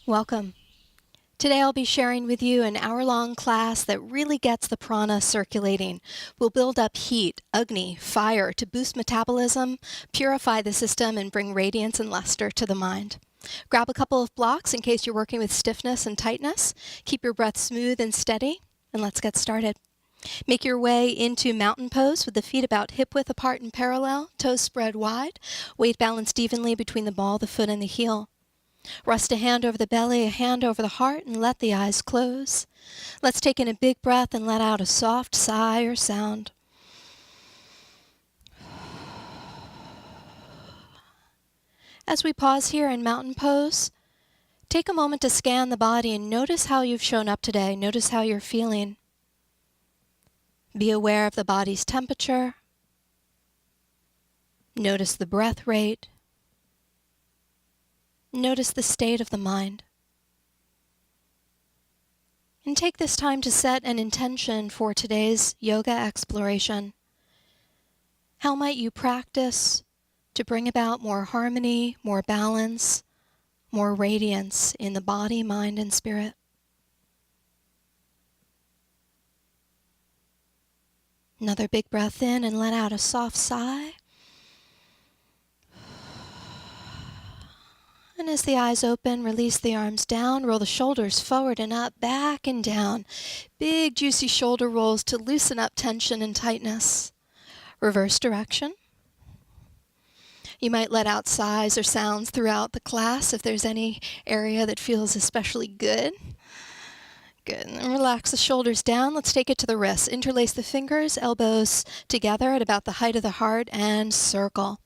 Welcome. Today I'll be sharing with you an hour-long class that really gets the prana circulating. We'll build up heat, Agni, fire, to boost metabolism, purify the system, and bring radiance and luster to the mind. Grab a couple of blocks in case you're working with stiffness and tightness. Keep your breath smooth and steady, and let's get started. Make your way into mountain pose with the feet about hip-width apart and parallel, toes spread wide, weight balanced evenly between the ball, the foot, and the heel. Rest a hand over the belly, a hand over the heart, and let the eyes close. Let's take in a big breath and let out a soft sigh or sound. As we pause here in mountain pose, take a moment to scan the body and notice how you've shown up today. Notice how you're feeling. Be aware of the body's temperature. Notice the breath rate. Notice the state of the mind. And take this time to set an intention for today's yoga exploration. How might you practice to bring about more harmony, more balance, more radiance in the body, mind, and spirit? Another big breath in and let out a soft sigh. And as the eyes open, release the arms down, roll the shoulders forward and up, back and down. Big juicy shoulder rolls to loosen up tension and tightness. Reverse direction. You might let out sighs or sounds throughout the class if there's any area that feels especially good. Good. And relax the shoulders down. Let's take it to the wrists. Interlace the fingers, elbows together at about the height of the heart, and circle.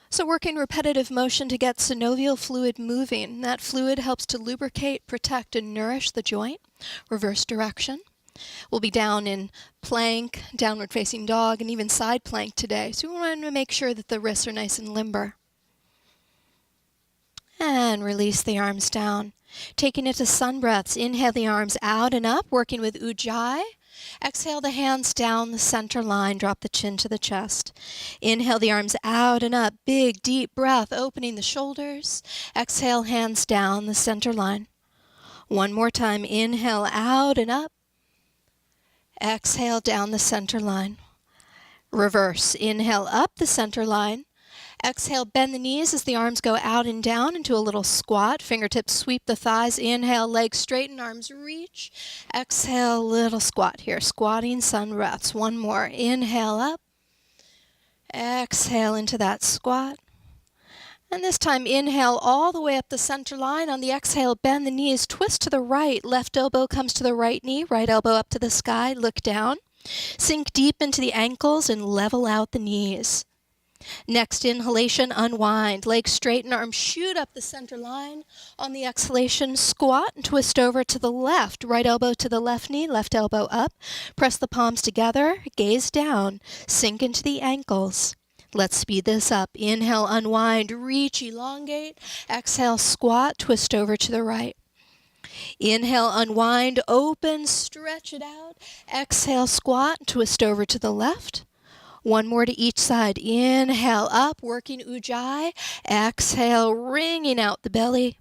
So working repetitive motion to get synovial fluid moving. That fluid helps to lubricate, protect, and nourish the joint. Reverse direction. We'll be down in plank, downward facing dog, and even side plank today. So we want to make sure that the wrists are nice and limber. And release the arms down. Taking it to sun breaths. Inhale the arms out and up, working with Ujjayi. Exhale the hands down the center line, drop the chin to the chest. Inhale the arms out and up, big deep breath, opening the shoulders. Exhale, hands down the center line. One more time, inhale out and up. Exhale down the center line. Reverse, inhale up the center line. Exhale, bend the knees as the arms go out and down into a little squat. Fingertips sweep the thighs. Inhale, legs straighten, arms reach. Exhale, little squat here. Squatting sun breaths. One more. Inhale up. Exhale into that squat. And this time, inhale all the way up the center line. On the exhale, bend the knees. Twist to the right. Left elbow comes to the right knee. Right elbow up to the sky. Look down. Sink deep into the ankles and level out the knees. Next inhalation, unwind. Legs straighten, arms shoot up the center line. On the exhalation, squat and twist over to the left. Right elbow to the left knee, left elbow up. Press the palms together, gaze down. Sink into the ankles. Let's speed this up. Inhale, unwind, reach, elongate. Exhale, squat, twist over to the right. Inhale, unwind, open, stretch it out. Exhale, squat, twist over to the left. One more to each side. Inhale up, working Ujjayi. Exhale, wringing out the belly.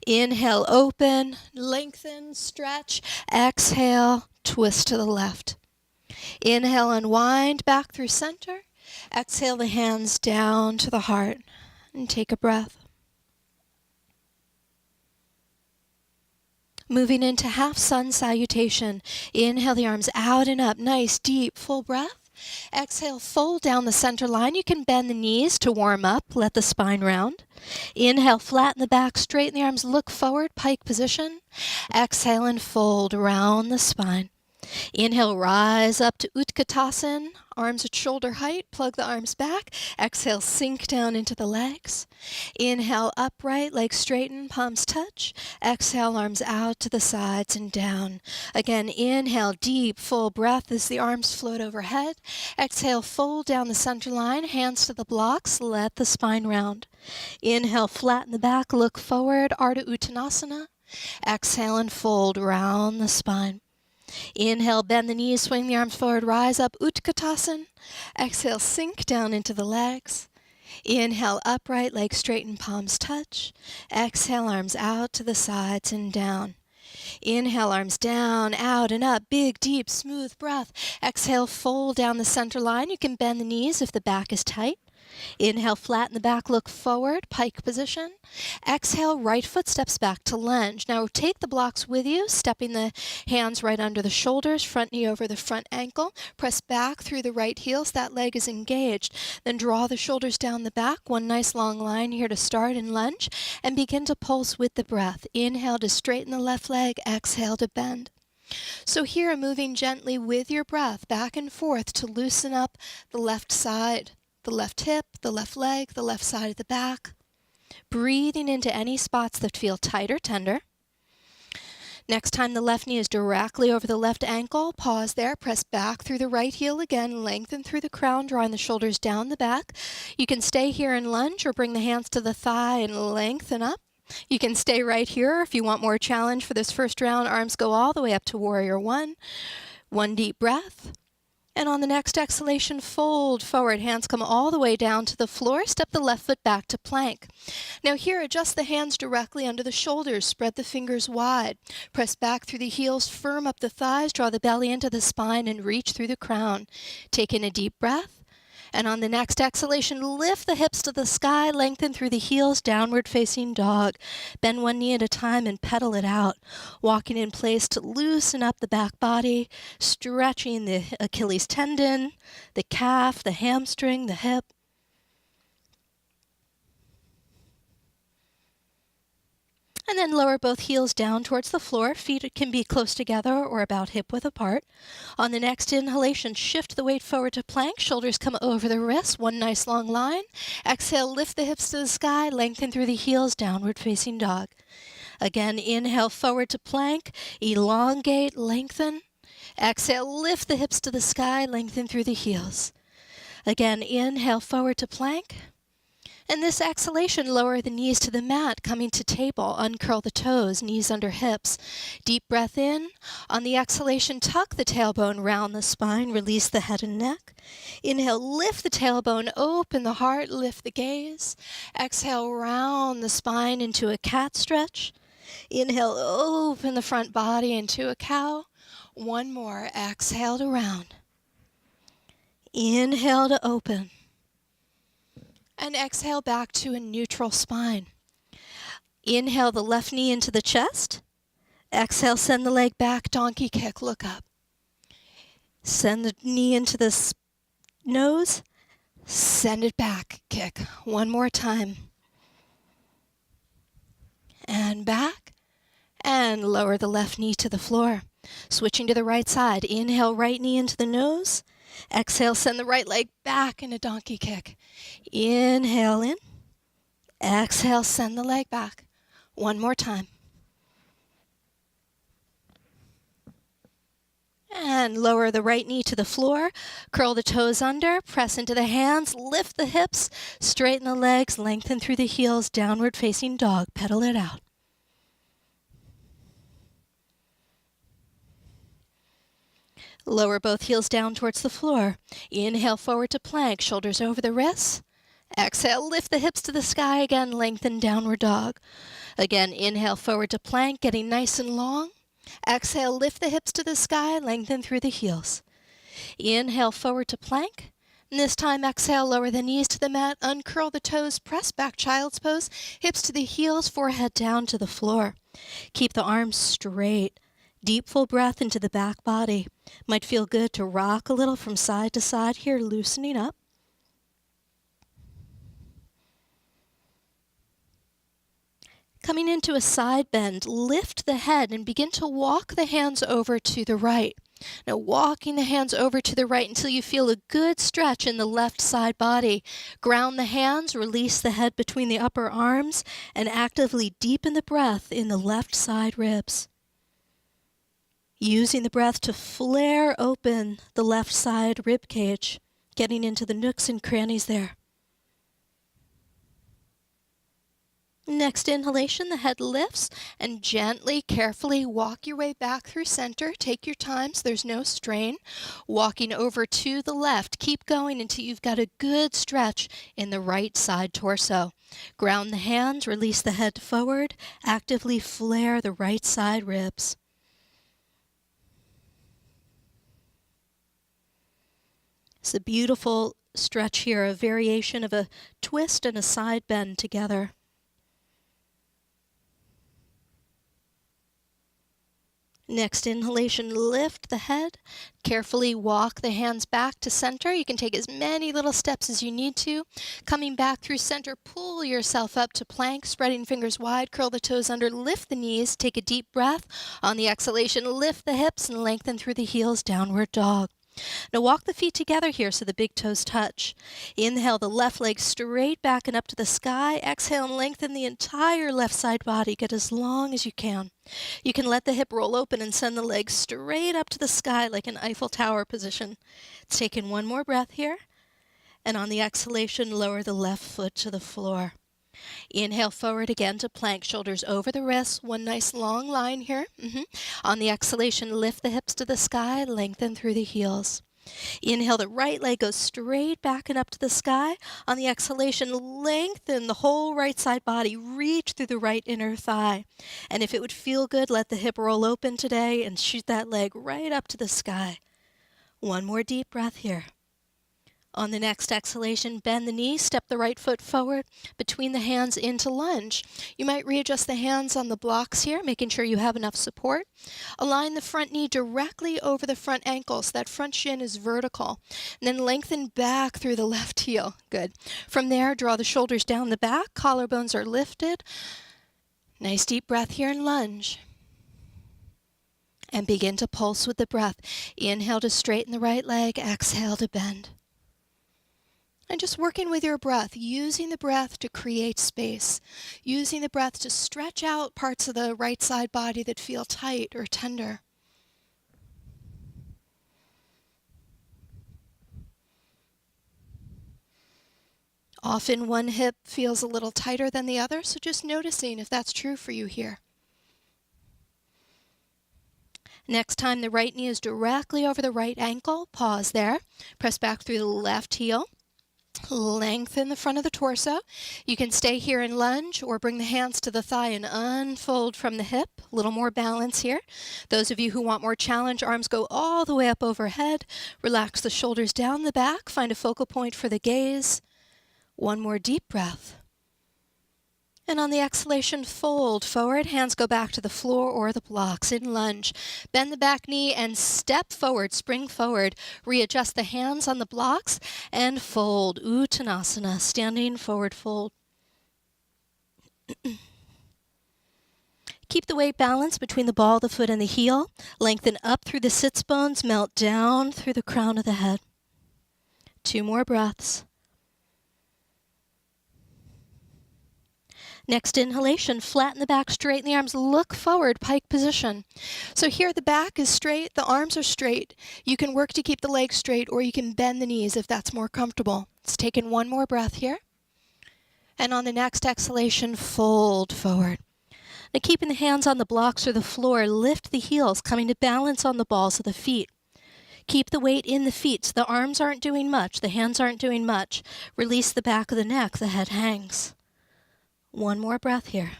Inhale, open, lengthen, stretch. Exhale, twist to the left. Inhale, unwind, back through center. Exhale the hands down to the heart. And take a breath. Moving into half sun salutation. Inhale the arms out and up. Nice, deep, full breath. Exhale, fold down the center line. You can bend the knees to warm up. Let the spine round. Inhale, flatten the back, straighten the arms, look forward, pike position. Exhale and fold around the spine. Inhale, rise up to Utkatasana, arms at shoulder height, plug the arms back. Exhale, sink down into the legs. Inhale, upright, legs straighten, palms touch. Exhale, arms out to the sides and down. Again, inhale, deep, full breath as the arms float overhead. Exhale, fold down the center line, hands to the blocks, let the spine round. Inhale, flatten the back, look forward, Ardha Uttanasana. Exhale and fold round the spine. Inhale, bend the knees, swing the arms forward, rise up, Utkatasana. Exhale, sink down into the legs. Inhale, upright, legs straighten, palms touch. Exhale, arms out to the sides and down. Inhale, arms down, out and up. Big, deep, smooth breath. Exhale, fold down the center line. You can bend the knees if the back is tight. Inhale, flatten the back, look forward, pike position. Exhale, right foot steps back to lunge. Now take the blocks with you, stepping the hands right under the shoulders, front knee over the front ankle. Press back through the right heel so that leg is engaged. Then draw the shoulders down the back, one nice long line here to start and lunge, and begin to pulse with the breath. Inhale to straighten the left leg, exhale to bend. So here, moving gently with your breath back and forth to loosen up the left side, the left hip, the left leg, the left side of the back. Breathing into any spots that feel tight or tender. Next time the left knee is directly over the left ankle, pause there, press back through the right heel again, lengthen through the crown, drawing the shoulders down the back. You can stay here and lunge or bring the hands to the thigh and lengthen up. You can stay right here if you want more challenge for this first round. Arms go all the way up to warrior one. One deep breath. And on the next exhalation, fold forward. Hands come all the way down to the floor. Step the left foot back to plank. Now here, adjust the hands directly under the shoulders. Spread the fingers wide. Press back through the heels, firm up the thighs, draw the belly into the spine, and reach through the crown. Take in a deep breath. And on the next exhalation, lift the hips to the sky, lengthen through the heels, downward facing dog. Bend one knee at a time and pedal it out. Walking in place to loosen up the back body, stretching the Achilles tendon, the calf, the hamstring, the hip. And then lower both heels down towards the floor. Feet can be close together or about hip width apart. On the next inhalation, shift the weight forward to plank. Shoulders come over the wrists, one nice long line. Exhale, lift the hips to the sky, lengthen through the heels, downward facing dog. Again, inhale forward to plank, elongate, lengthen. Exhale, lift the hips to the sky, lengthen through the heels. Again, inhale forward to plank. And this exhalation, lower the knees to the mat, coming to table, uncurl the toes, knees under hips. Deep breath in. On the exhalation, tuck the tailbone round the spine, release the head and neck. Inhale, lift the tailbone, open the heart, lift the gaze. Exhale, round the spine into a cat stretch. Inhale, open the front body into a cow. One more, exhale to round. Inhale to open. And exhale back to a neutral spine. Inhale the left knee into the chest. Exhale, send the leg back, donkey kick, look up. Send the knee into the nose. Send it back, kick. One more time. And back. And lower the left knee to the floor. Switching to the right side. Inhale, right knee into the nose. Exhale, send the right leg back in a donkey kick. Inhale in. Exhale, send the leg back. One more time. And lower the right knee to the floor. Curl the toes under. Press into the hands. Lift the hips. Straighten the legs. Lengthen through the heels. Downward facing dog. Pedal it out. Lower both heels down towards the floor. Inhale forward to plank, shoulders over the wrists. Exhale, lift the hips to the sky again, lengthen downward dog. Again, inhale forward to plank, getting nice and long. Exhale, lift the hips to the sky, lengthen through the heels. Inhale forward to plank. And this time, exhale, lower the knees to the mat, uncurl the toes, press back child's pose, hips to the heels, forehead down to the floor. Keep the arms straight. Deep full breath into the back body. Might feel good to rock a little from side to side here, loosening up. Coming into a side bend, lift the head and begin to walk the hands over to the right. Now walking the hands over to the right until you feel a good stretch in the left side body. Ground the hands, release the head between the upper arms, and actively deepen the breath in the left side ribs. Using the breath to flare open the left side rib cage, getting into the nooks and crannies there. Next inhalation, the head lifts, and gently, carefully walk your way back through center. Take your time so there's no strain. Walking over to the left. Keep going until you've got a good stretch in the right side torso. Ground the hands, release the head forward. Actively flare the right side ribs. It's a beautiful stretch here, a variation of a twist and a side bend together. Next inhalation, lift the head. Carefully walk the hands back to center. You can take as many little steps as you need to. Coming back through center, pull yourself up to plank, spreading fingers wide, curl the toes under, lift the knees, take a deep breath. On the exhalation, lift the hips and lengthen through the heels, downward dog. Now walk the feet together here so the big toes touch. Inhale the left leg straight back and up to the sky. Exhale and lengthen the entire left side body. Get as long as you can. You can let the hip roll open and send the leg straight up to the sky like an Eiffel Tower position. It's taking one more breath here. And on the exhalation, lower the left foot to the floor. Inhale forward again to plank, shoulders over the wrists. One nice long line here. On the exhalation, lift the hips to the sky, lengthen through the heels. Inhale, the right leg goes straight back and up to the sky. On the exhalation, lengthen the whole right side body, reach through the right inner thigh. And if it would feel good, let the hip roll open today and shoot that leg right up to the sky. One more deep breath here. On the next exhalation, bend the knee, step the right foot forward, between the hands into lunge. You might readjust the hands on the blocks here, making sure you have enough support. Align the front knee directly over the front ankle so that front shin is vertical. And then lengthen back through the left heel. Good. From there, draw the shoulders down the back, collarbones are lifted. Nice deep breath here and lunge. And begin to pulse with the breath. Inhale to straighten the right leg, exhale to bend. And just working with your breath, using the breath to create space, using the breath to stretch out parts of the right side body that feel tight or tender. Often one hip feels a little tighter than the other, so just noticing if that's true for you here. Next time the right knee is directly over the right ankle, pause there. Press back through the left heel. Lengthen the front of the torso. You can stay here in lunge or bring the hands to the thigh and unfold from the hip. A little more balance here. Those of you who want more challenge, arms go all the way up overhead. Relax the shoulders down the back. Find a focal point for the gaze. One more deep breath. And on the exhalation, fold forward. Hands go back to the floor or the blocks in lunge. Bend the back knee and step forward, spring forward. Readjust the hands on the blocks and fold. Uttanasana, standing forward fold. Keep the weight balanced between the ball of the foot and the heel. Lengthen up through the sits bones, melt down through the crown of the head. 2 more breaths. Next inhalation, flatten the back, straighten the arms, look forward, pike position. So here the back is straight, the arms are straight. You can work to keep the legs straight or you can bend the knees if that's more comfortable. Let's take in one more breath here. And on the next exhalation, fold forward. Now keeping the hands on the blocks or the floor, lift the heels, coming to balance on the balls of the feet. Keep the weight in the feet so the arms aren't doing much, the hands aren't doing much. Release the back of the neck, the head hangs. One more breath here.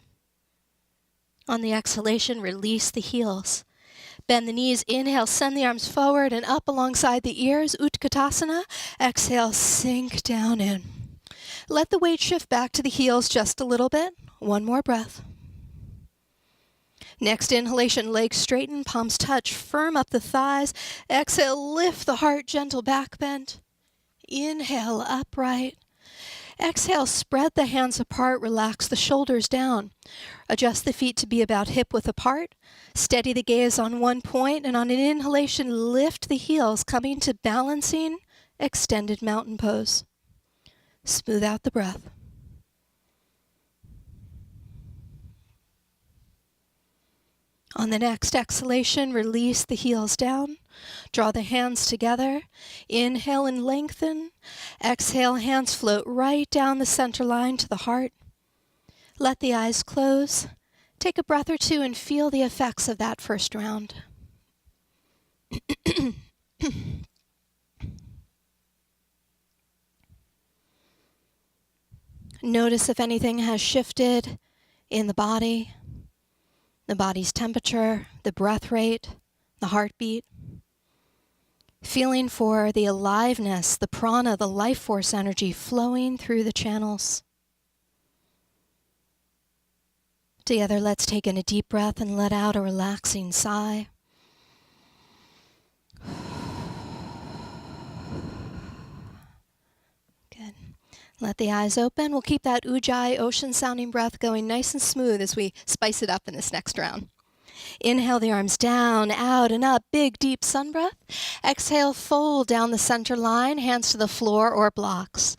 On the exhalation, release the heels. Bend the knees, inhale, send the arms forward and up alongside the ears, Utkatasana. Exhale, sink down in. Let the weight shift back to the heels just a little bit. One more breath. Next inhalation, legs straighten, palms touch, firm up the thighs. Exhale, lift the heart, gentle back bend. Inhale, upright. Exhale, spread the hands apart, relax the shoulders down. Adjust the feet to be about hip width apart. Steady the gaze on one point, and on an inhalation, lift the heels, coming to balancing, extended mountain pose. Smooth out the breath. On the next exhalation, release the heels down. Draw the hands together. Inhale and lengthen. Exhale, hands float right down the center line to the heart. Let the eyes close. Take a breath or two and feel the effects of that first round. Notice if anything has shifted in the body's temperature, the breath rate, the heartbeat. Feeling for the aliveness, the prana, the life force energy flowing through the channels. Together, let's take in a deep breath and let out a relaxing sigh. Good. Let the eyes open. We'll keep that ujjayi, ocean-sounding breath going nice and smooth as we spice it up in this next round. Inhale the arms down, out, and up. Big, deep sun breath. Exhale, fold down the center line, hands to the floor or blocks.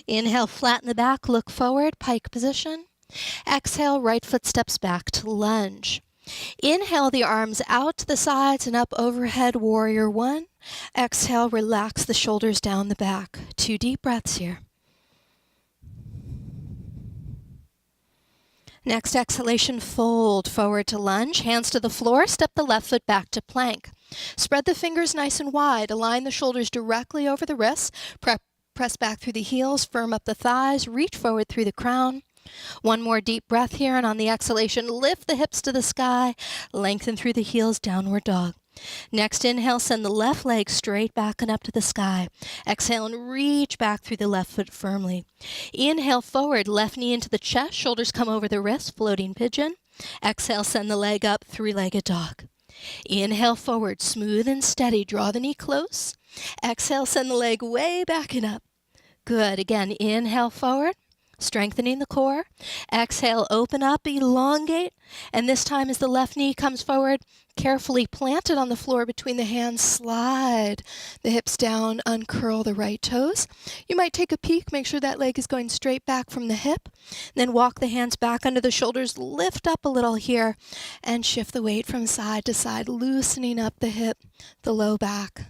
Inhale, flatten the back, look forward, pike position. Exhale, right foot steps back to lunge. Inhale the arms out to the sides and up overhead, warrior one. Exhale, relax the shoulders down the back. 2 deep breaths here. Next exhalation, fold forward to lunge, hands to the floor, step the left foot back to plank. Spread the fingers nice and wide, align the shoulders directly over the wrists, press back through the heels, firm up the thighs, reach forward through the crown. One more deep breath here, and on the exhalation, lift the hips to the sky, lengthen through the heels, downward dog. Next inhale, send the left leg straight back and up to the sky. Exhale and reach back through the left foot firmly. Inhale forward, left knee into the chest, shoulders come over the wrist, floating pigeon. Exhale, send the leg up, 3-legged dog. Inhale forward, smooth and steady, draw the knee close. Exhale, send the leg way back and up. Good, again, inhale forward. Strengthening the core. Exhale, open up, elongate. And this time as the left knee comes forward, carefully plant it on the floor between the hands, slide the hips down, uncurl the right toes. You might take a peek, make sure that leg is going straight back from the hip. Then walk the hands back under the shoulders, lift up a little here, and shift the weight from side to side, loosening up the hip, the low back.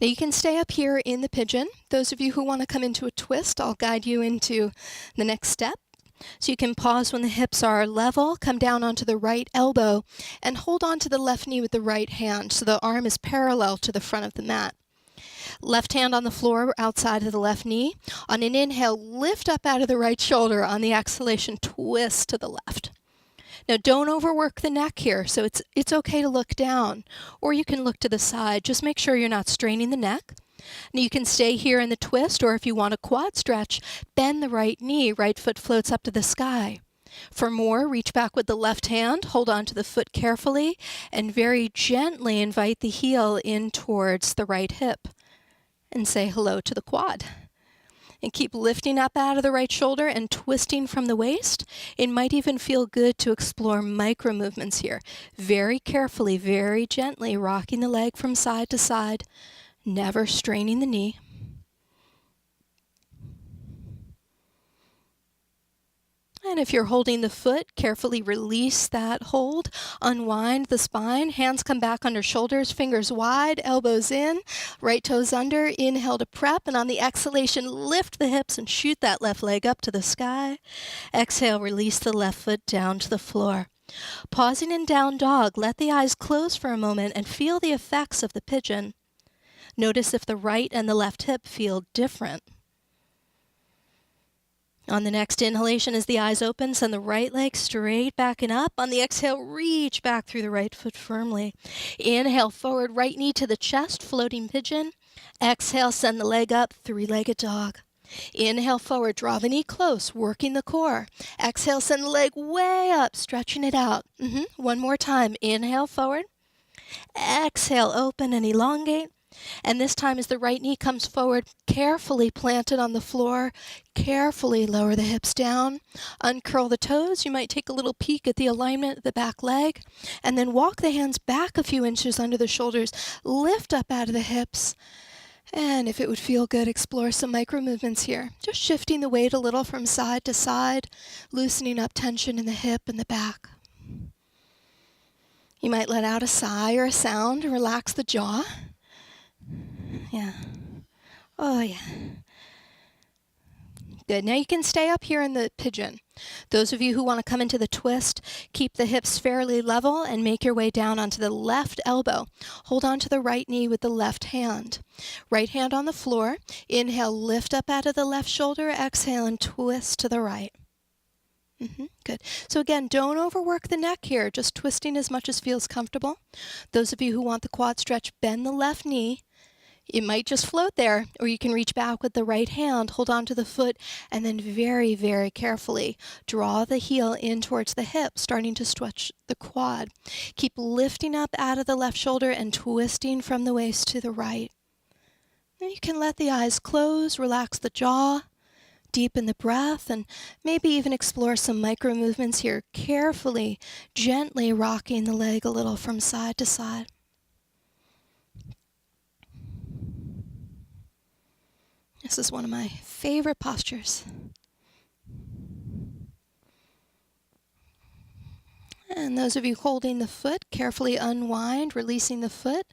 Now you can stay up here in the pigeon. Those of you who want to come into a twist, I'll guide you into the next step. So you can pause when the hips are level, come down onto the right elbow, and hold on to the left knee with the right hand so the arm is parallel to the front of the mat. Left hand on the floor outside of the left knee. On an inhale, lift up out of the right shoulder. On the exhalation, twist to the left. Now don't overwork the neck here, so it's okay to look down, or you can look to the side. Just make sure you're not straining the neck. Now you can stay here in the twist, or if you want a quad stretch, bend the right knee, right foot floats up to the sky. For more, reach back with the left hand, hold on to the foot carefully, and very gently invite the heel in towards the right hip, and say hello to the quad. And keep lifting up out of the right shoulder and twisting from the waist. It might even feel good to explore micro movements here. Very carefully, very gently, rocking the leg from side to side, never straining the knee. And if you're holding the foot, carefully release that hold. Unwind the spine. Hands come back under shoulders, fingers wide, elbows in, right toes under. Inhale to prep, and on the exhalation, lift the hips and shoot that left leg up to the sky. Exhale, release the left foot down to the floor. Pausing in down dog, let the eyes close for a moment and feel the effects of the pigeon. Notice if the right and the left hip feel different. On the next inhalation, as the eyes open, send the right leg straight back and up. On the exhale, reach back through the right foot firmly. Inhale forward, right knee to the chest, floating pigeon. Exhale, send the leg up, 3-legged dog. Inhale forward, draw the knee close, working the core. Exhale, send the leg way up, stretching it out. One more time. Inhale forward. Exhale, open and elongate. And this time as the right knee comes forward, carefully plant it on the floor, carefully lower the hips down, uncurl the toes. You might take a little peek at the alignment of the back leg, and then walk the hands back a few inches under the shoulders, lift up out of the hips, and if it would feel good, explore some micro movements here. Just shifting the weight a little from side to side, loosening up tension in the hip and the back. You might let out a sigh or a sound to relax the jaw. Yeah. Oh, yeah. Good. Now you can stay up here in the pigeon. Those of you who want to come into the twist, keep the hips fairly level and make your way down onto the left elbow. Hold on to the right knee with the left hand. Right hand on the floor. Inhale, lift up out of the left shoulder. Exhale and twist to the right. Good. So again, don't overwork the neck here, just twisting as much as feels comfortable. Those of you who want the quad stretch, bend the left knee. It might just float there, or you can reach back with the right hand, hold on to the foot, and then very, very carefully draw the heel in towards the hip, starting to stretch the quad. Keep lifting up out of the left shoulder and twisting from the waist to the right. And you can let the eyes close, relax the jaw, deepen the breath, and maybe even explore some micro movements here, carefully, gently rocking the leg a little from side to side. This is one of my favorite postures. And those of you holding the foot, carefully unwind, releasing the foot.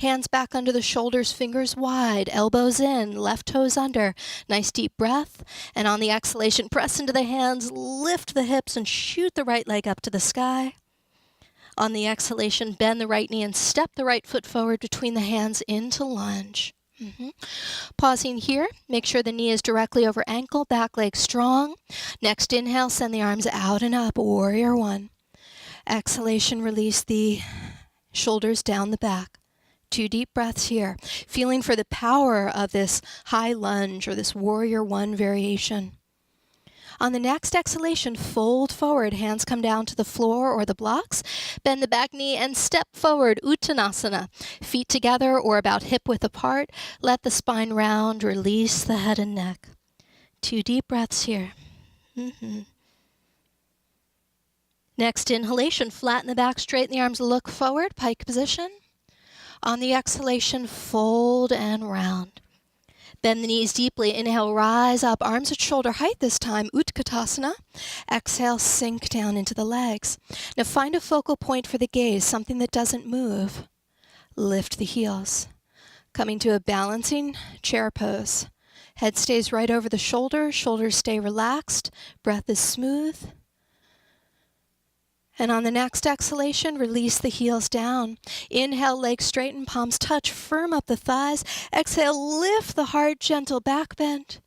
Hands back under the shoulders, fingers wide, elbows in, left toes under. Nice deep breath. And on the exhalation, press into the hands, lift the hips, and shoot the right leg up to the sky. On the exhalation, bend the right knee and step the right foot forward between the hands into lunge. Pausing here, make sure the knee is directly over ankle, back leg strong. Next inhale, send the arms out and up, warrior one. Exhalation, release the shoulders down the back. 2 deep breaths here, feeling for the power of this high lunge or this warrior one variation. On the next exhalation, fold forward, hands come down to the floor or the blocks. Bend the back knee and step forward, Uttanasana. Feet together or about hip width apart. Let the spine round, release the head and neck. 2 deep breaths here. Next inhalation, flatten the back, straighten the arms, look forward, pike position. On the exhalation, fold and round. Bend the knees deeply. Inhale, rise up, arms at shoulder height this time, Utkatasana. Exhale, sink down into the legs. Now find a focal point for the gaze, something that doesn't move. Lift the heels. Coming to a balancing chair pose. Head stays right over the shoulders stay relaxed, breath is smooth. And on the next exhalation, release the heels down. Inhale, legs straighten, palms touch, firm up the thighs. Exhale, lift the heart, gentle back bend.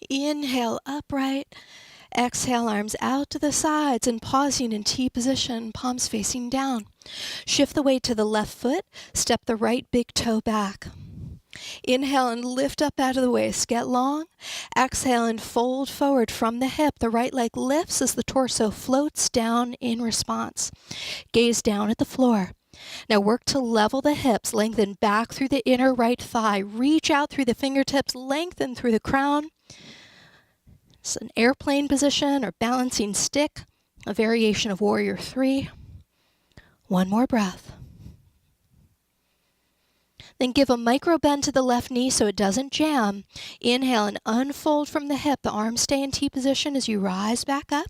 Inhale, upright. Exhale, arms out to the sides and pausing in T position, palms facing down. Shift the weight to the left foot, step the right big toe back. Inhale and lift up out of the waist, get long. Exhale and fold forward from the hip. The right leg lifts as the torso floats down in response. Gaze down at the floor. Now work to level the hips, lengthen back through the inner right thigh. Reach out through the fingertips, lengthen through the crown. It's an airplane position or balancing stick, a variation of warrior 3. One more breath. Then give a micro bend to the left knee so it doesn't jam. Inhale and unfold from the hip. The arms stay in T position as you rise back up.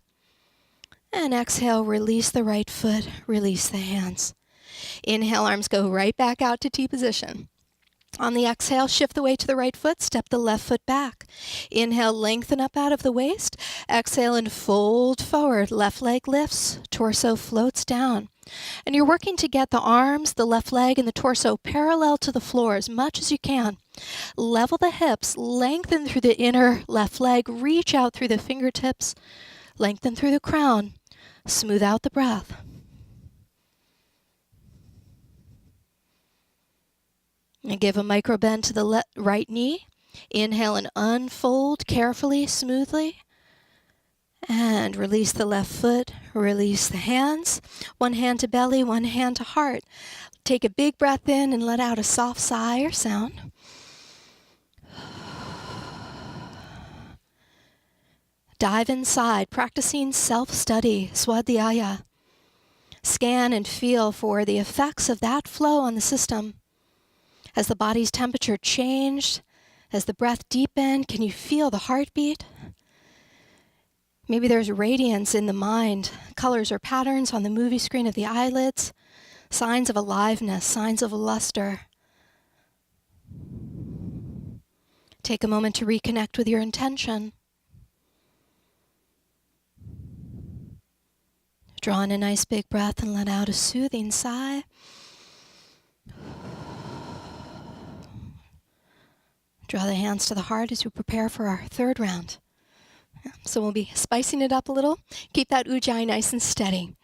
And exhale, release the right foot, release the hands. Inhale, arms go right back out to T position. On the exhale, shift the weight to the right foot, step the left foot back. Inhale, lengthen up out of the waist. Exhale and fold forward. Left leg lifts, torso floats down. And you're working to get the arms, the left leg, and the torso parallel to the floor as much as you can. Level the hips, lengthen through the inner left leg, reach out through the fingertips, lengthen through the crown, smooth out the breath. And give a micro bend to the right knee. Inhale and unfold carefully, smoothly. And release the left foot, release the hands. One hand to belly, one hand to heart. Take a big breath in and let out a soft sigh or sound. Dive inside, practicing self-study, swadhyaya. Scan and feel for the effects of that flow on the system. Has the body's temperature changed? Has the breath deepened? Can you feel the heartbeat? Maybe there's radiance in the mind, colors or patterns on the movie screen of the eyelids, signs of aliveness, signs of luster. Take a moment to reconnect with your intention. Draw in a nice big breath and let out a soothing sigh. Draw the hands to the heart as we prepare for our third round. So we'll be spicing it up a little. Keep that ujjayi nice and steady.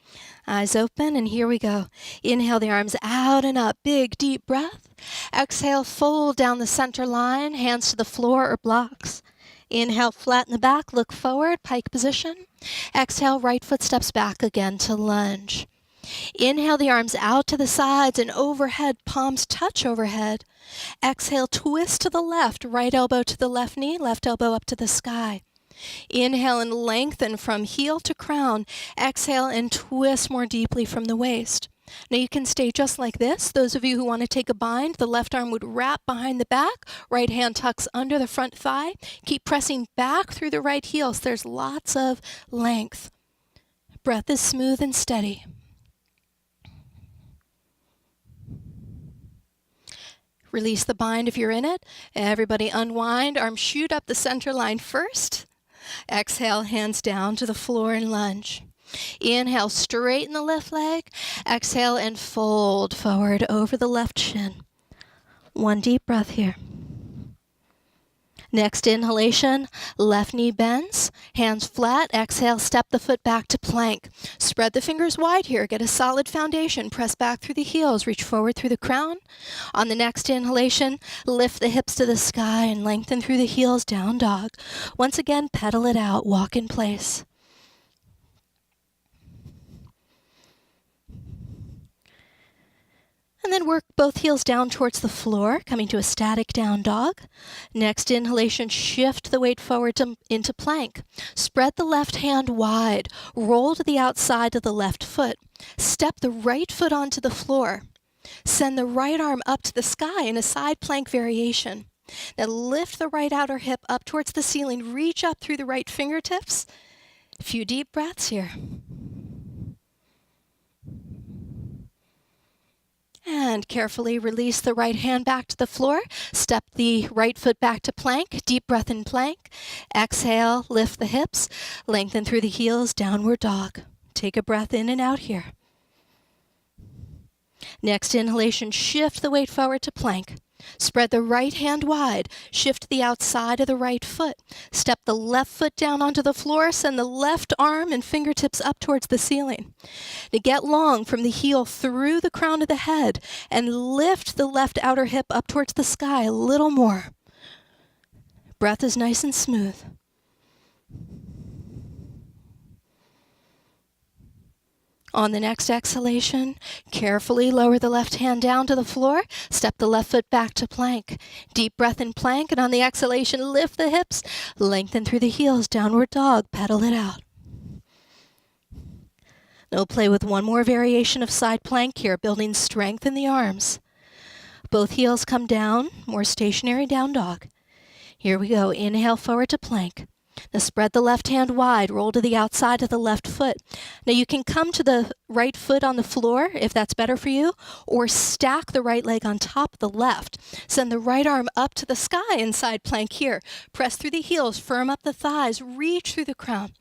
Eyes open, and here we go. Inhale the arms out and up. Big, deep breath. Exhale, fold down the center line, hands to the floor or blocks. Inhale, flatten the back, look forward, pike position. Exhale, right foot steps back again to lunge. Inhale the arms out to the sides and overhead, palms touch overhead. Exhale, twist to the left, right elbow to the left knee, left elbow up to the sky. Inhale and lengthen from heel to crown. Exhale and twist more deeply from the waist. Now you can stay just like this. Those of you who want to take a bind, the left arm would wrap behind the back, right hand tucks under the front thigh. Keep pressing back through the right heel so there's lots of length. Breath is smooth and steady. Release the bind if you're in it. Everybody unwind. Arms shoot up the center line first. Exhale, hands down to the floor and lunge. Inhale, straighten the left leg. Exhale and fold forward over the left shin. One deep breath here. Next inhalation, left knee bends, hands flat. Exhale, step the foot back to plank. Spread the fingers wide here. Get a solid foundation. Press back through the heels. Reach forward through the crown. On the next inhalation, lift the hips to the sky and lengthen through the heels, down dog. Once again, pedal it out. Walk in place. And then work both heels down towards the floor, coming to a static down dog. Next inhalation, shift the weight forward into plank. Spread the left hand wide. Roll to the outside of the left foot. Step the right foot onto the floor. Send the right arm up to the sky in a side plank variation. Now lift the right outer hip up towards the ceiling. Reach up through the right fingertips. A few deep breaths here. And carefully release the right hand back to the floor. Step the right foot back to plank. Deep breath in plank. Exhale, lift the hips. Lengthen through the heels, downward dog. Take a breath in and out here. Next inhalation, shift the weight forward to plank. Spread the right hand wide. Shift to the outside of the right foot. Step the left foot down onto the floor. Send the left arm and fingertips up towards the ceiling. Now get long from the heel through the crown of the head and lift the left outer hip up towards the sky a little more. Breath is nice and smooth. On the next exhalation, carefully lower the left hand down to the floor. Step the left foot back to plank. Deep breath in plank, and on the exhalation, lift the hips. Lengthen through the heels, downward dog. Pedal it out. Now play with one more variation of side plank here, building strength in the arms. Both heels come down, more stationary down dog. Here we go. Inhale forward to plank. Now spread the left hand wide, roll to the outside of the left foot. Now you can come to the right foot on the floor if that's better for you, or stack the right leg on top of the left. Send the right arm up to the sky in side plank here. Press through the heels, firm up the thighs, reach through the crown.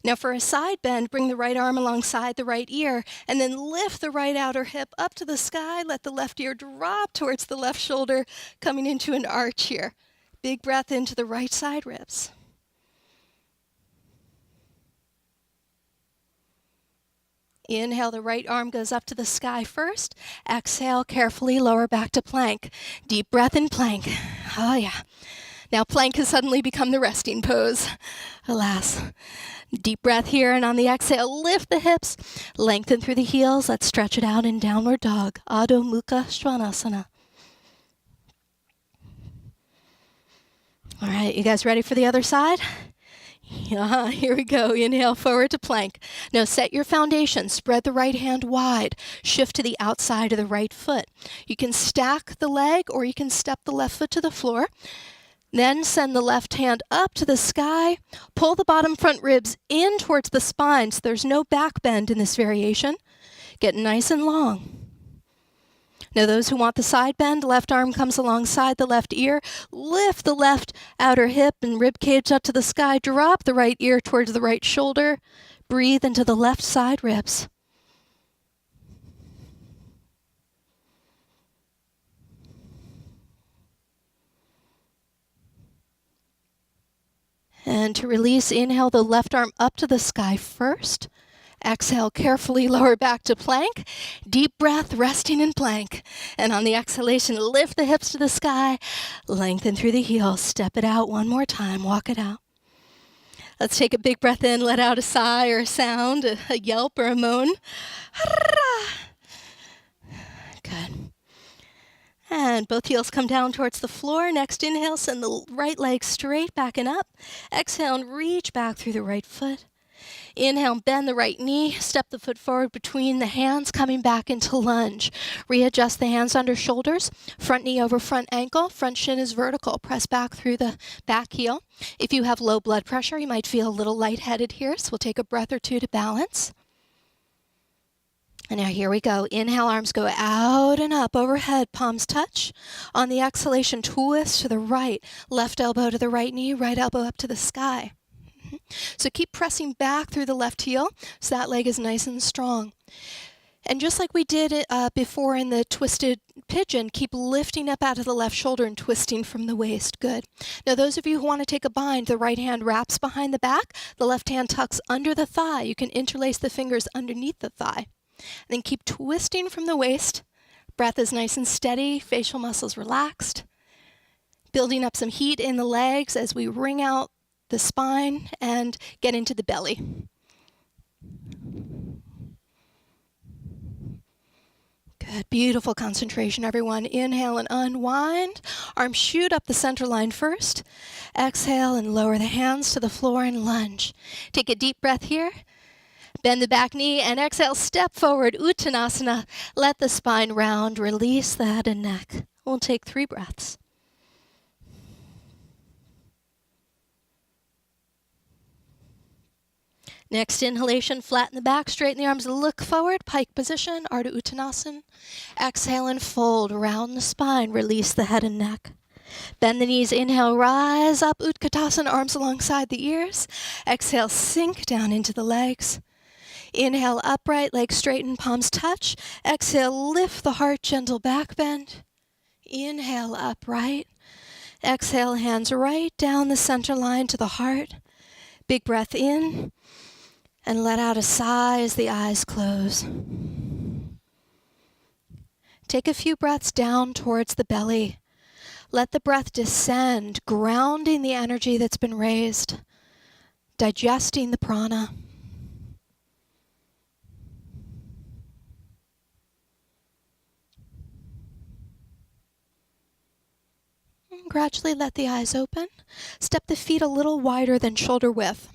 Now for a side bend, bring the right arm alongside the right ear, and then lift the right outer hip up to the sky. Let the left ear drop towards the left shoulder, coming into an arch here. Big breath into the right side ribs. Inhale, the right arm goes up to the sky first. Exhale, carefully lower back to plank. Deep breath in plank. Oh yeah. Now plank has suddenly become the resting pose. Alas. Deep breath here, and on the exhale, lift the hips. Lengthen through the heels. Let's stretch it out in downward dog. Adho Mukha Svanasana. All right, you guys ready for the other side? Here we go. Inhale forward to plank. Now set your foundation. Spread the right hand wide. Shift to the outside of the right foot. You can stack the leg or you can step the left foot to the floor. Then send the left hand up to the sky. Pull the bottom front ribs in towards the spine so there's no back bend in this variation. Get nice and long. Now those who want the side bend, left arm comes alongside the left ear. Lift the left outer hip and rib cage up to the sky. Drop the right ear towards the right shoulder. Breathe into the left side ribs. And to release, inhale the left arm up to the sky first. Exhale, carefully lower back to plank. Deep breath, resting in plank. And on the exhalation, lift the hips to the sky. Lengthen through the heels. Step it out one more time. Walk it out. Let's take a big breath in. Let out a sigh or a sound, a yelp or a moan. Good. And both heels come down towards the floor. Next inhale, send the right leg straight back and up. Exhale and reach back through the right foot. Inhale, bend the right knee, step the foot forward between the hands, coming back into lunge. Readjust the hands under shoulders, front knee over front ankle, front shin is vertical. Press back through the back heel. If you have low blood pressure, you might feel a little lightheaded here, so we'll take a breath or two to balance. And now here we go. Inhale, arms go out and up overhead, palms touch. On the exhalation, twist to the right, left elbow to the right knee, right elbow up to the sky. So keep pressing back through the left heel so that leg is nice and strong. And just like we did before in the twisted pigeon, keep lifting up out of the left shoulder and twisting from the waist. Good. Now those of you who want to take a bind, the right hand wraps behind the back, the left hand tucks under the thigh. You can interlace the fingers underneath the thigh. And then keep twisting from the waist. Breath is nice and steady, facial muscles relaxed. Building up some heat in the legs as we wring out the spine and get into the belly. Good, beautiful concentration, everyone. Inhale and unwind. Arms shoot up the center line first. Exhale and lower the hands to the floor and lunge. Take a deep breath here. Bend the back knee and exhale, step forward, Uttanasana. Let the spine round, release the head and neck. We'll take 3 breaths. Next inhalation, flatten the back, straighten the arms, look forward, pike position, Ardha Uttanasana. Exhale and fold around the spine, release the head and neck. Bend the knees, inhale, rise up, Utkatasana, arms alongside the ears. Exhale, sink down into the legs. Inhale, upright, legs straighten, palms touch. Exhale, lift the heart, gentle back bend. Inhale, upright. Exhale, hands right down the center line to the heart. Big breath in. And let out a sigh as the eyes close. Take a few breaths down towards the belly. Let the breath descend, grounding the energy that's been raised, digesting the prana. And gradually let the eyes open. Step the feet a little wider than shoulder width.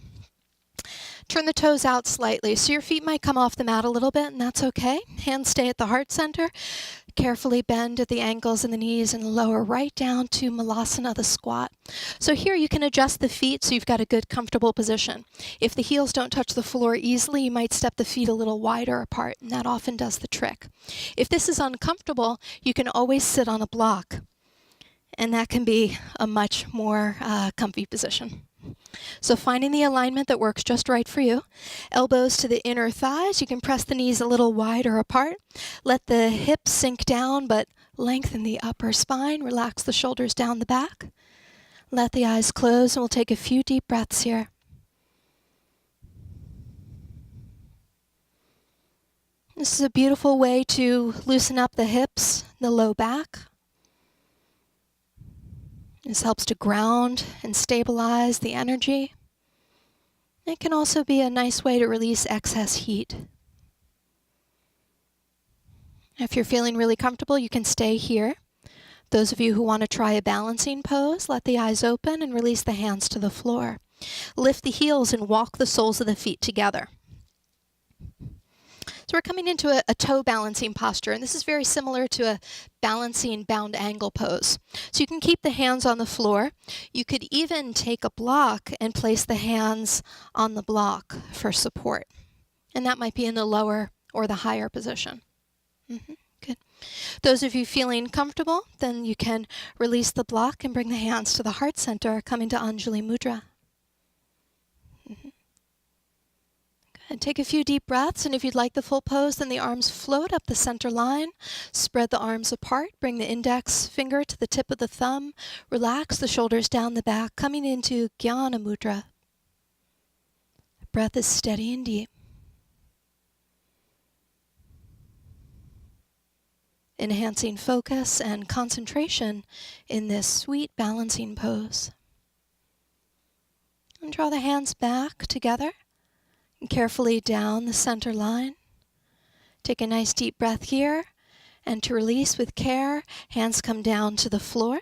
Turn the toes out slightly, so your feet might come off the mat a little bit, and that's okay. Hands stay at the heart center. Carefully bend at the ankles and the knees and lower right down to Malasana, the squat. So here you can adjust the feet so you've got a good, comfortable position. If the heels don't touch the floor easily, you might step the feet a little wider apart, and that often does the trick. If this is uncomfortable, you can always sit on a block, and that can be a much more comfy position. So finding the alignment that works just right for you. Elbows to the inner thighs. You can press the knees a little wider apart. Let the hips sink down, but lengthen the upper spine. Relax the shoulders down the back. Let the eyes close, and we'll take a few deep breaths here. This is a beautiful way to loosen up the hips, the low back. This helps to ground and stabilize the energy. It can also be a nice way to release excess heat. If you're feeling really comfortable, you can stay here. Those of you who want to try a balancing pose, let the eyes open and release the hands to the floor. Lift the heels and walk the soles of the feet together. So we're coming into a toe balancing posture, and this is very similar to a balancing bound angle pose. So you can keep the hands on the floor. You could even take a block and place the hands on the block for support. And that might be in the lower or the higher position. Good. Those of you feeling comfortable, then you can release the block and bring the hands to the heart center, coming to Anjali Mudra. And take a few deep breaths, and if you'd like the full pose, then the arms float up the center line. Spread the arms apart. Bring the index finger to the tip of the thumb. Relax the shoulders down the back, coming into Jnana Mudra. Breath is steady and deep. Enhancing focus and concentration in this sweet balancing pose. And draw the hands back together. And carefully down the center line. Take a nice deep breath here, and to release with care, hands come down to the floor.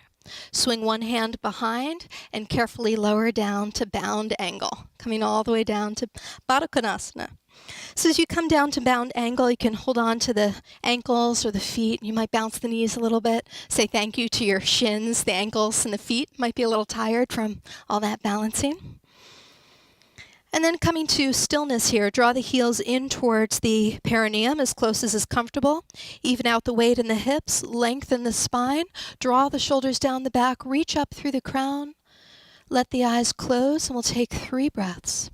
Swing one hand behind and carefully lower down to bound angle, coming all the way down to Baddha Konasana. So as you come down to bound angle, you can hold on to the ankles or the feet. You might bounce the knees a little bit. Say thank you to your shins. The ankles and the feet might be a little tired from all that balancing. And then coming to stillness here, draw the heels in towards the perineum as close as is comfortable. Even out the weight in the hips, lengthen the spine, draw the shoulders down the back, reach up through the crown. Let the eyes close, and we'll take 3 breaths.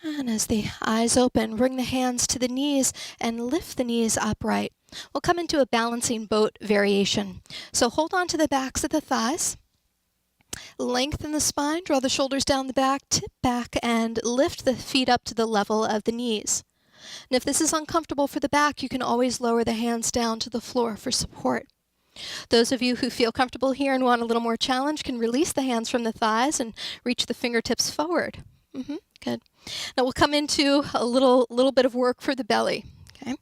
And as the eyes open, bring the hands to the knees and lift the knees upright. We'll come into a balancing boat variation. So hold on to the backs of the thighs. Lengthen the spine, draw the shoulders down the back, tip back, and lift the feet up to the level of the knees. And if this is uncomfortable for the back, you can always lower the hands down to the floor for support. Those of you who feel comfortable here and want a little more challenge can release the hands from the thighs and reach the fingertips forward. Good. Now we'll come into a little bit of work for the belly. Okay.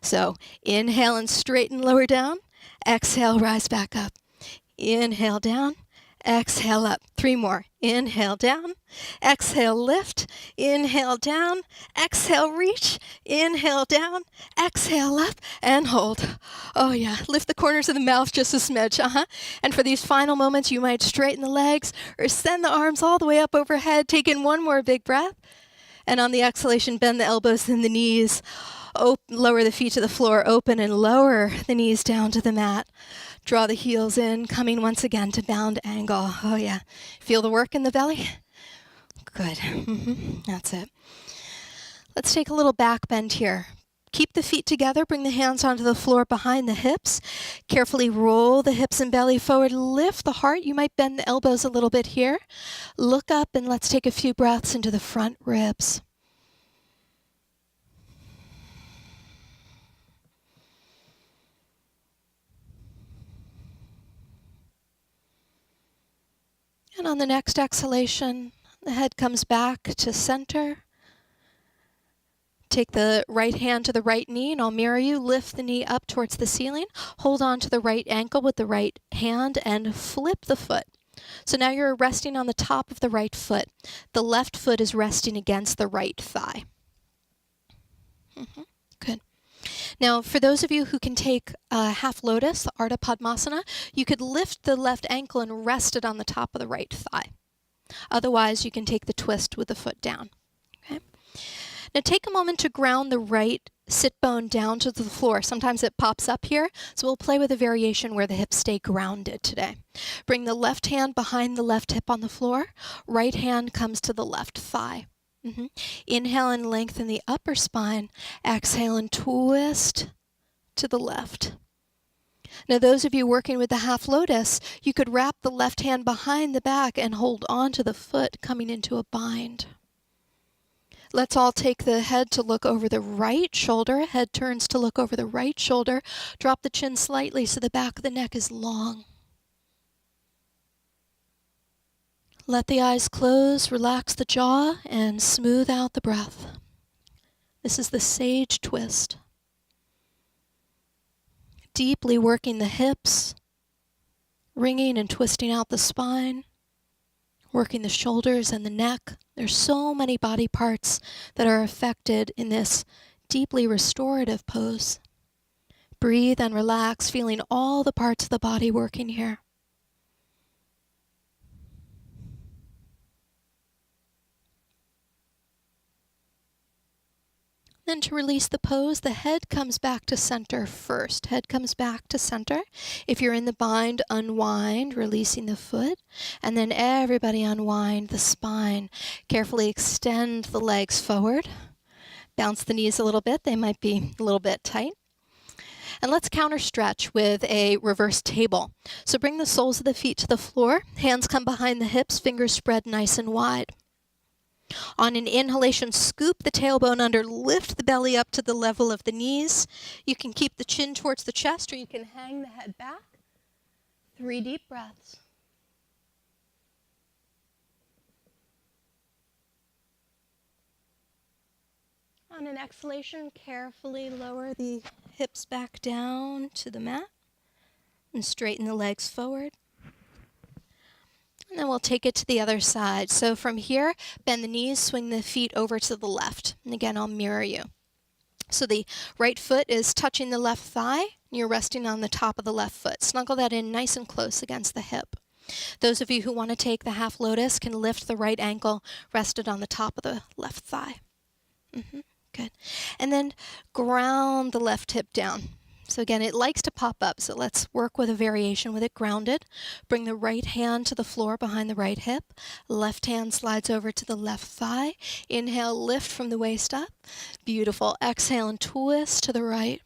So inhale and straighten, lower down. Exhale, rise back up. Inhale down. Exhale up. 3 more. Inhale down. Exhale, lift. Inhale down. Exhale, reach. Inhale down. Exhale up and hold. Oh yeah, lift the corners of the mouth just a smidge. And for these final moments, you might straighten the legs or send the arms all the way up overhead. Take in 1 more big breath. And on the exhalation, bend the elbows and the knees. Lower the feet to the floor, open and lower the knees down to the mat. Draw the heels in, coming once again to bound angle. Oh yeah. Feel the work in the belly? Good. That's it. Let's take a little back bend here. Keep the feet together, bring the hands onto the floor behind the hips. Carefully roll the hips and belly forward, lift the heart. You might bend the elbows a little bit here. Look up and let's take a few breaths into the front ribs. And on the next exhalation, the head comes back to center. Take the right hand to the right knee, and I'll mirror you. Lift the knee up towards the ceiling. Hold on to the right ankle with the right hand and flip the foot. So now you're resting on the top of the right foot. The left foot is resting against the right thigh. Good. Now, for those of you who can take half lotus, the Ardha Padmasana, you could lift the left ankle and rest it on the top of the right thigh. Otherwise, you can take the twist with the foot down. Okay. Now, take a moment to ground the right sit bone down to the floor. Sometimes it pops up here, so we'll play with a variation where the hips stay grounded today. Bring the left hand behind the left hip on the floor. Right hand comes to the left thigh. Inhale and lengthen the upper spine. Exhale and twist to the left. Now, those of you working with the half lotus, you could wrap the left hand behind the back and hold on to the foot, coming into a bind. Let's all take the head to look over the right shoulder. Head turns to look over the right shoulder. Drop the chin slightly so the back of the neck is long. Let the eyes close, relax the jaw, and smooth out the breath. This is the sage twist. Deeply working the hips, wringing and twisting out the spine, working the shoulders and the neck. There's so many body parts that are affected in this deeply restorative pose. Breathe and relax, feeling all the parts of the body working here. Then to release the pose, the head comes back to center first. Head comes back to center. If you're in the bind, unwind, releasing the foot. And then everybody unwind the spine. Carefully extend the legs forward. Bounce the knees a little bit. They might be a little bit tight. And let's counter stretch with a reverse table. So bring the soles of the feet to the floor. Hands come behind the hips, fingers spread nice and wide. On an inhalation, scoop the tailbone under, lift the belly up to the level of the knees. You can keep the chin towards the chest, or you can hang the head back. 3 deep breaths. On an exhalation, carefully lower the hips back down to the mat and straighten the legs forward. And then we'll take it to the other side. So from here, bend the knees, swing the feet over to the left. And again, I'll mirror you. So the right foot is touching the left thigh. And you're resting on the top of the left foot. Snuggle that in nice and close against the hip. Those of you who want to take the half lotus can lift the right ankle rested on the top of the left thigh. Good. And then ground the left hip down. So again, it likes to pop up, so let's work with a variation with it grounded. Bring the right hand to the floor behind the right hip. Left hand slides over to the left thigh. Inhale, lift from the waist up. Beautiful. Exhale and twist to the right.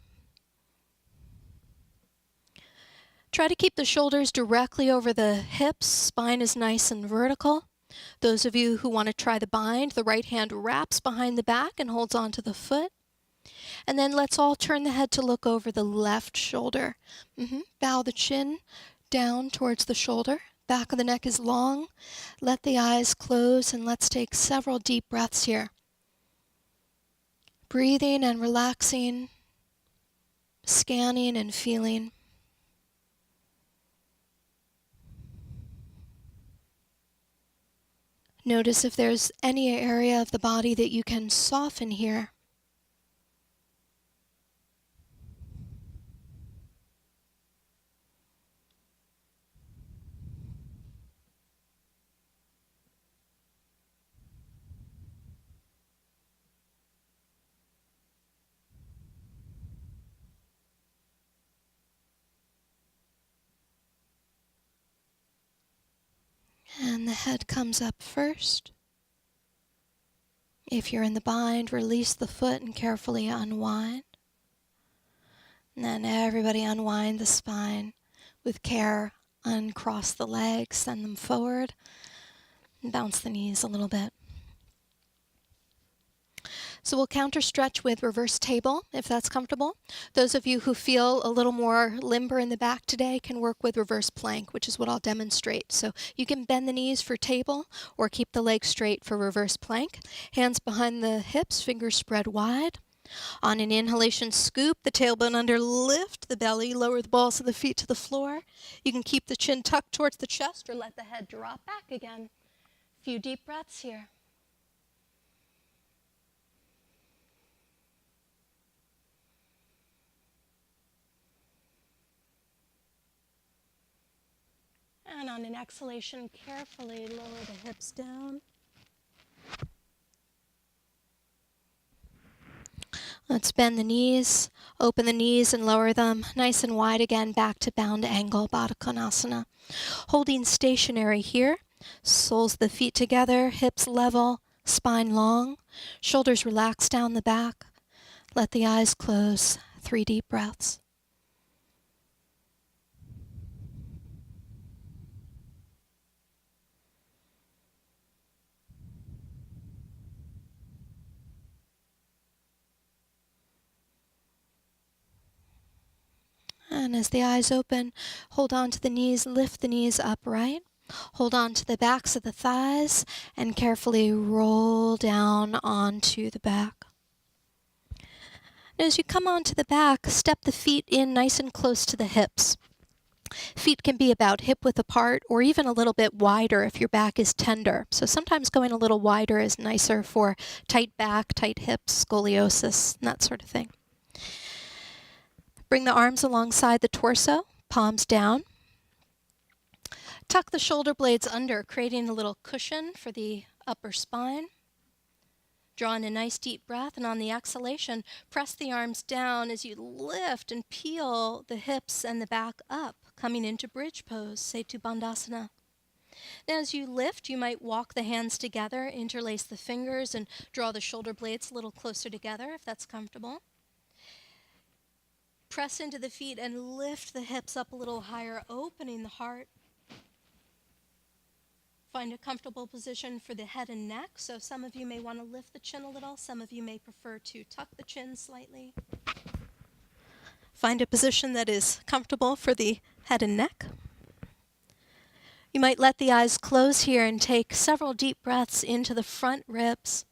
Try to keep the shoulders directly over the hips. Spine is nice and vertical. Those of you who want to try the bind, the right hand wraps behind the back and holds onto the foot. And then let's all turn the head to look over the left shoulder. Bow the chin down towards the shoulder. Back of the neck is long. Let the eyes close and let's take several deep breaths here. Breathing and relaxing, scanning and feeling. Notice if there's any area of the body that you can soften here. And the head comes up first. If you're in the bind, release the foot and carefully unwind. And then everybody unwind the spine with care. Uncross the legs, send them forward, and bounce the knees a little bit. So we'll counter stretch with reverse table, if that's comfortable. Those of you who feel a little more limber in the back today can work with reverse plank, which is what I'll demonstrate. So you can bend the knees for table or keep the legs straight for reverse plank. Hands behind the hips, fingers spread wide. On an inhalation, scoop the tailbone under, lift the belly, lower the balls of the feet to the floor. You can keep the chin tucked towards the chest or let the head drop back again. A few deep breaths here. And on an exhalation, carefully lower the hips down. Let's bend the knees, open the knees and lower them nice and wide again, back to bound angle, Baddha Konasana. Holding stationary here, soles of the feet together, hips level, spine long, shoulders relax down the back. Let the eyes close, 3 deep breaths. And as the eyes open, hold on to the knees, lift the knees upright. Hold on to the backs of the thighs and carefully roll down onto the back. And as you come onto the back, step the feet in nice and close to the hips. Feet can be about hip width apart or even a little bit wider if your back is tender. So sometimes going a little wider is nicer for tight back, tight hips, scoliosis, and that sort of thing. Bring the arms alongside the torso, palms down. Tuck the shoulder blades under, creating a little cushion for the upper spine. Draw in a nice deep breath, and on the exhalation, press the arms down as you lift and peel the hips and the back up, coming into bridge pose, Setu Bandhasana. Now as you lift, you might walk the hands together, interlace the fingers, and draw the shoulder blades a little closer together if that's comfortable. Press into the feet and lift the hips up a little higher, opening the heart. Find a comfortable position for the head and neck. So some of you may want to lift the chin a little. Some of you may prefer to tuck the chin slightly. Find a position that is comfortable for the head and neck. You might let the eyes close here and take several deep breaths into the front ribs.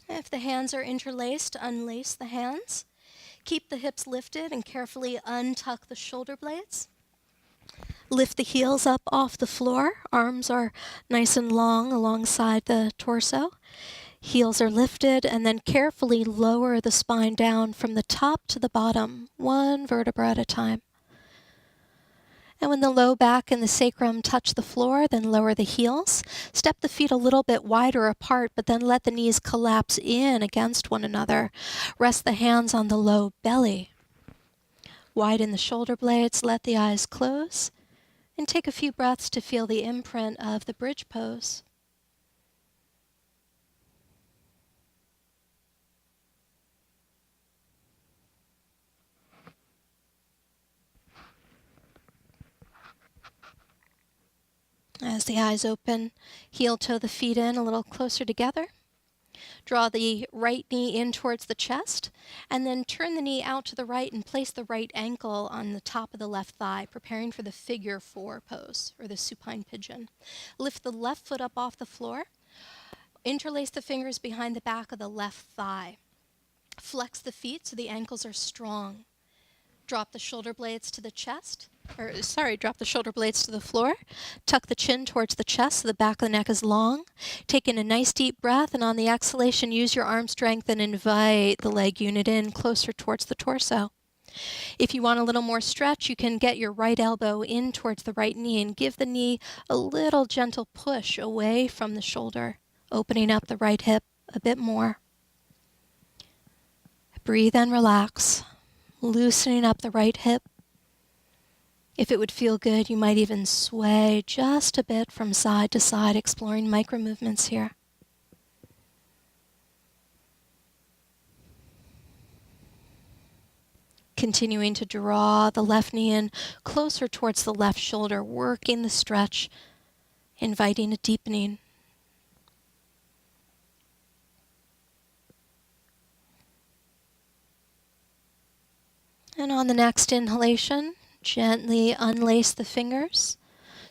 If the hands are interlaced, unlace the hands. Keep the hips lifted and carefully untuck the shoulder blades. Lift the heels up off the floor. Arms are nice and long alongside the torso. Heels are lifted, and then carefully lower the spine down from the top to the bottom, one vertebra at a time. And when the low back and the sacrum touch the floor, then lower the heels. Step the feet a little bit wider apart, but then let the knees collapse in against one another. Rest the hands on the low belly. Widen the shoulder blades, let the eyes close, and take a few breaths to feel the imprint of the bridge pose. As the eyes open, heel toe the feet in a little closer together. Draw the right knee in towards the chest, and then turn the knee out to the right and place the right ankle on the top of the left thigh, preparing for the figure 4 pose, or the supine pigeon. Lift the left foot up off the floor. Interlace the fingers behind the back of the left thigh. Flex the feet so the ankles are strong. Drop the shoulder blades to the chest. Drop the shoulder blades to the floor. Tuck the chin towards the chest so the back of the neck is long. Take in a nice deep breath, and on the exhalation, use your arm strength and invite the leg unit in closer towards the torso. If you want a little more stretch, you can get your right elbow in towards the right knee and give the knee a little gentle push away from the shoulder, opening up the right hip a bit more. Breathe and relax, loosening up the right hip. If it would feel good, you might even sway just a bit from side to side, exploring micro movements here. Continuing to draw the left knee in closer towards the left shoulder, working the stretch, inviting a deepening. And on the next inhalation, gently unlace the fingers,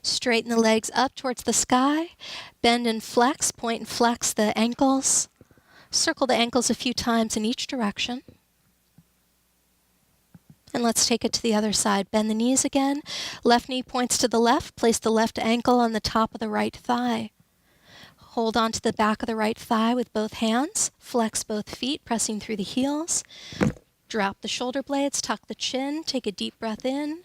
straighten the legs up towards the sky, bend and flex, point and flex the ankles, circle the ankles a few times in each direction. And let's take it to the other side. Bend the knees again, left knee points to the left, place the left ankle on the top of the right thigh. Hold on to the back of the right thigh with both hands, flex both feet, pressing through the heels. Drop the shoulder blades, tuck the chin, take a deep breath in.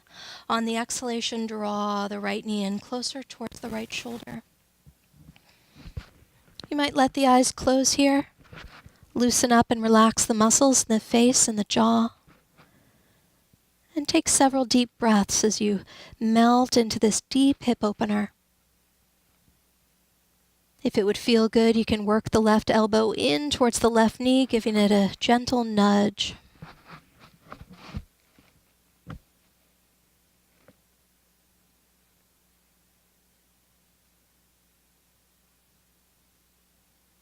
On the exhalation, draw the right knee in closer towards the right shoulder. You might let the eyes close here. Loosen up and relax the muscles in the face and the jaw. And take several deep breaths as you melt into this deep hip opener. If it would feel good, you can work the left elbow in towards the left knee, giving it a gentle nudge.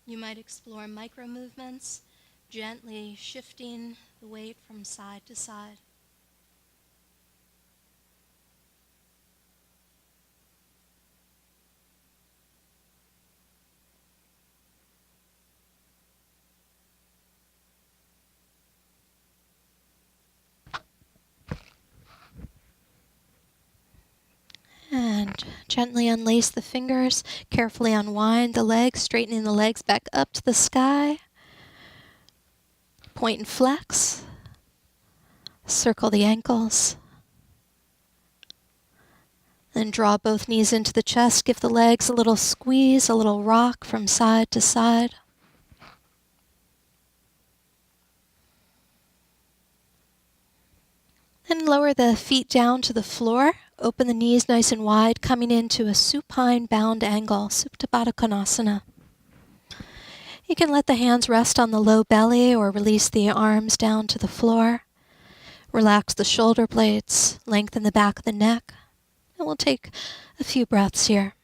You might explore micro movements, gently shifting the weight from side to side. And Gently unlace the fingers, carefully unwind the legs, straightening the legs back up to the sky. Point and flex. Circle the ankles. Then draw both knees into the chest. Give the legs a little squeeze, a little rock from side to side. Then lower the feet down to the floor. Open the knees nice and wide, coming into a supine bound angle, Supta Baddha Konasana. You can let the hands rest on the low belly or release the arms down to the floor. Relax the shoulder blades, lengthen the back of the neck. And we'll take a few breaths here.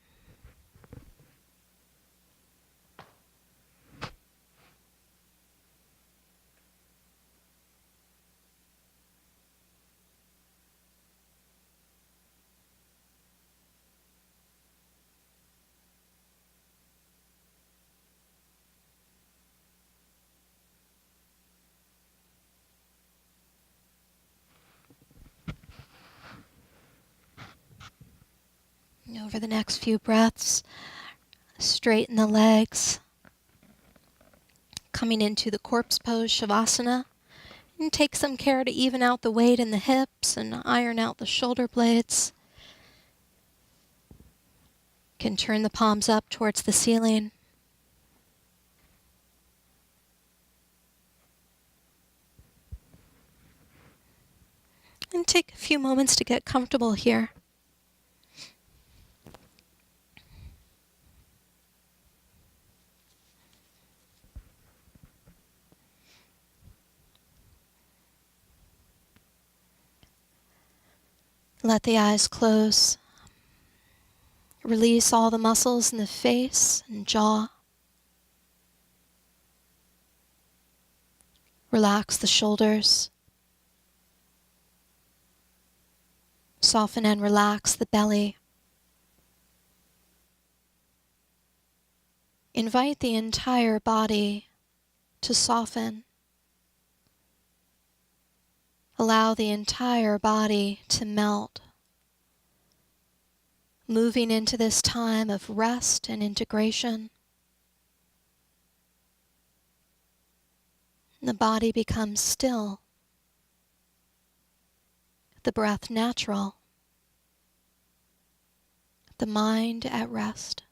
Over the next few breaths, straighten the legs, coming into the corpse pose, Shavasana, and take some care to even out the weight in the hips and iron out the shoulder blades. You can turn the palms up towards the ceiling. And take a few moments to get comfortable here. Let the eyes close. Release all the muscles in the face and jaw. Relax the shoulders. Soften and relax the belly. Invite the entire body to soften. Allow the entire body to melt. Moving into this time of rest and integration. The body becomes still. The breath natural. The mind at rest.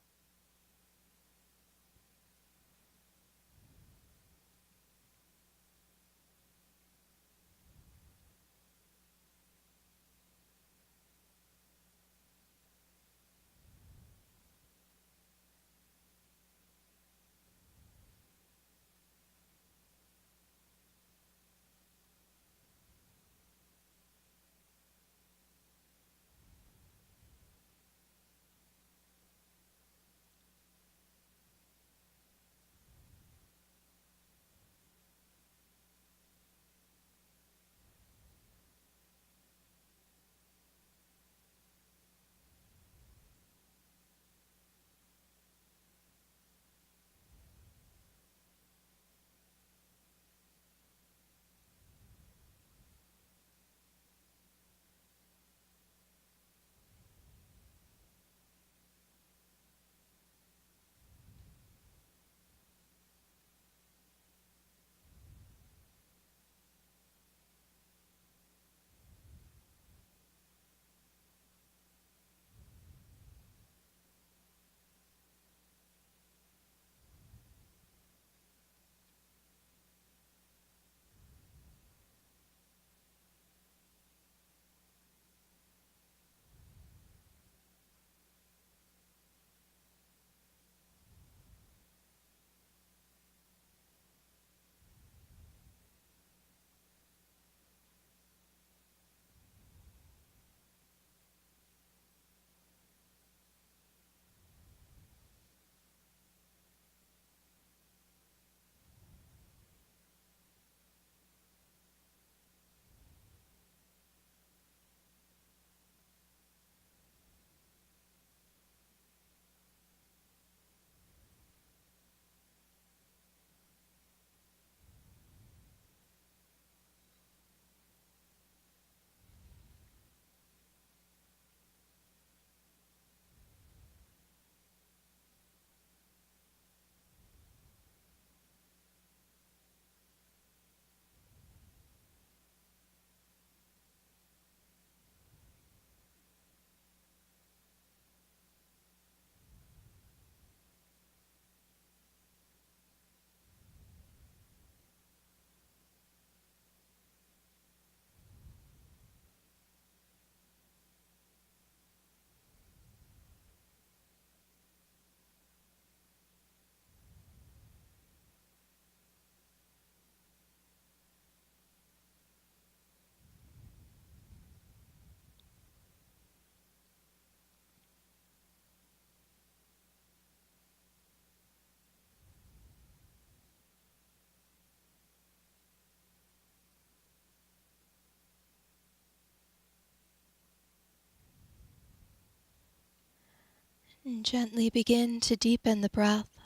And gently begin to deepen the breath.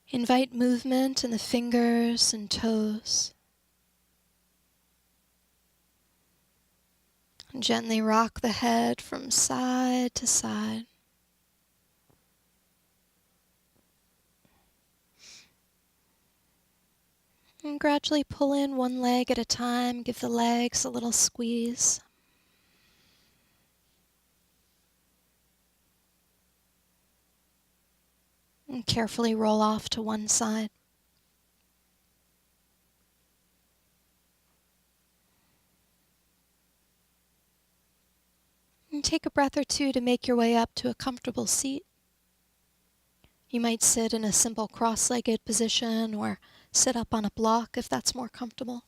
Invite movement in the fingers and toes. And gently rock the head from side to side. And gradually pull in one leg at a time. Give the legs a little squeeze. And carefully roll off to one side. And take a breath or two to make your way up to a comfortable seat. You might sit in a simple cross-legged position or sit up on a block if that's more comfortable.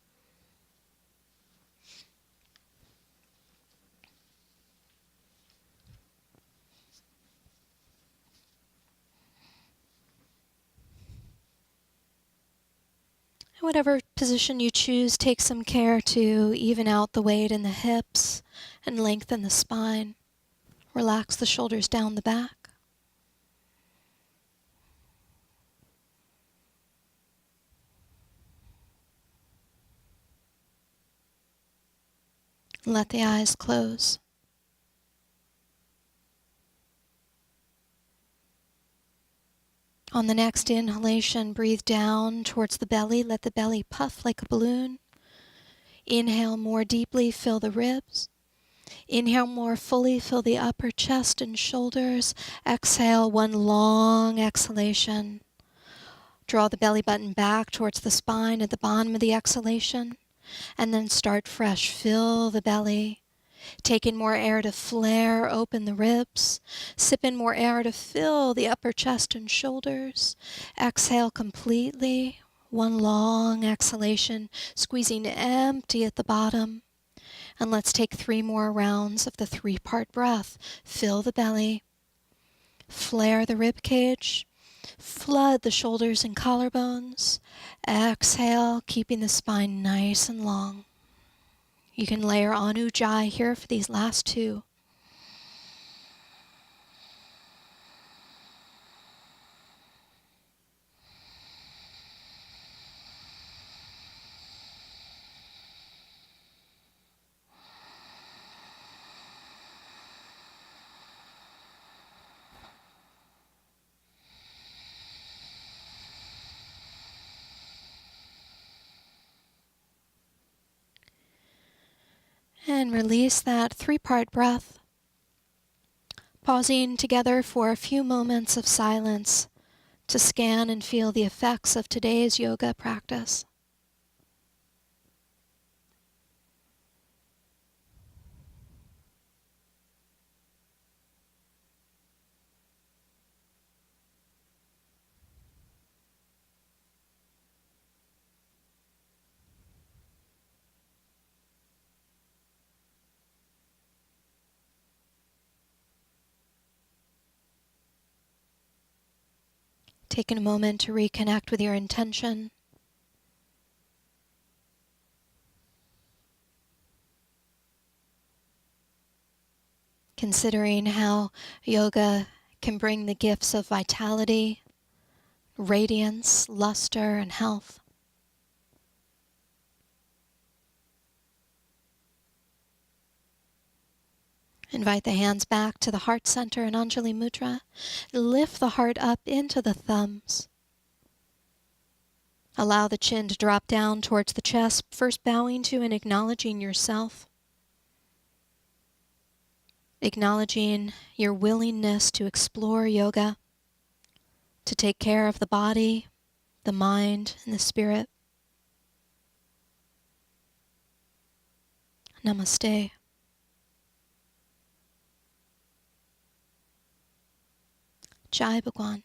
Whatever position you choose, take some care to even out the weight in the hips and lengthen the spine. Relax the shoulders down the back. Let the eyes close. On the next inhalation, breathe down towards the belly. Let the belly puff like a balloon. Inhale more deeply, fill the ribs. Inhale more fully, fill the upper chest and shoulders. Exhale, one long exhalation. Draw the belly button back towards the spine at the bottom of the exhalation. And then start fresh. Fill the belly. Take in more air to flare open the ribs. Sip in more air to fill the upper chest and shoulders. Exhale completely. One long exhalation, squeezing empty at the bottom. And let's take 3 more rounds of the 3-part breath. Fill the belly. Flare the rib cage. Flood the shoulders and collarbones. Exhale, keeping the spine nice and long. You can layer on Ujjayi here for these last 2. And release that 3-part breath. Pausing together for a few moments of silence to scan and feel the effects of today's yoga practice. Taking a moment to reconnect with your intention. Considering how yoga can bring the gifts of vitality, radiance, luster, and health. Invite the hands back to the heart center in Anjali Mudra. Lift the heart up into the thumbs. Allow the chin to drop down towards the chest, first bowing to and acknowledging yourself. Acknowledging your willingness to explore yoga, to take care of the body, the mind, and the spirit. Namaste. Jai Bhagwan.